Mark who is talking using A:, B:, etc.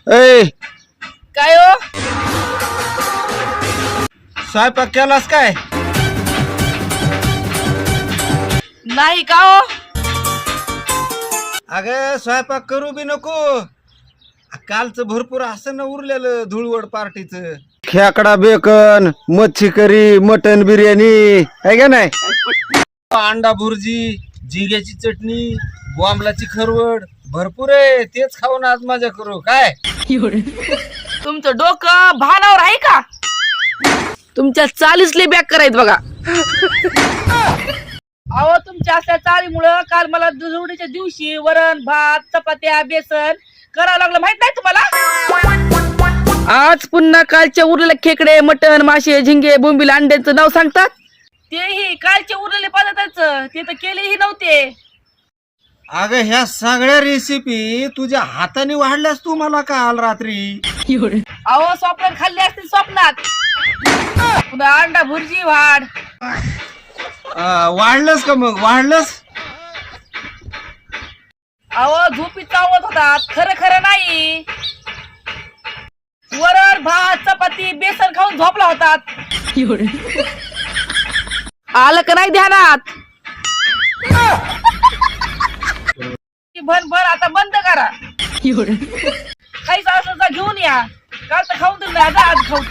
A: ए
B: काय हो?
A: स्वयंपाक केलास काय?
B: नाही का हो?
A: अगं स्वयंपाक करू बी नको. कालचं भरपूर असं ना उरलेलं धुळवड पार्टीचं. खेकडा बेकन, मच्छी करी, मटन बिर्याणी आहे का नाही? अंडा भुर्जी, झिंग्याची चटणी, बॉम्बलाची खरवड भरपूर आहे. तेच खाऊन आज मजा करू काय?
B: तुमचं डोकं भानावर आहे का? तुमच्या चालीसले बॅक करायत बघा. अहो तुमच्या अशा चालीमुळं काल मला दुधवडीच्या दिवशी वरण भात चपात्या बेसन करावं लागलं माहित नाही तुम्हाला? आज पुन्हा कालच्या उरलेले खेकडे मटण मासे झिंगे बोंबील अंड्यांचं नाव सांगतात. तेही कालचे उरलेले पदार्थांचं ते तर केलेही नव्हते.
A: अगं ह्या सगळ्या रेसिपी तुझ्या हाताने वाढल्यास तू मला काल रात्री.
B: अहो स्वप्नात खाल्ले असतील स्वप्नात. पुन्हा अंडा भुर्जी वाढ.
A: वाढलंस का मग? वाढलंस?
B: अहो झोपीत चावत होतात, खरं खरं नाही. वरण भात चपाती बेसन खाऊन झोपला होतात. आलं का नाही ध्यानात? भन भन आता बंद करा. खायचं असं घेऊन या. काल तर खाऊन दिलं आज खाऊ.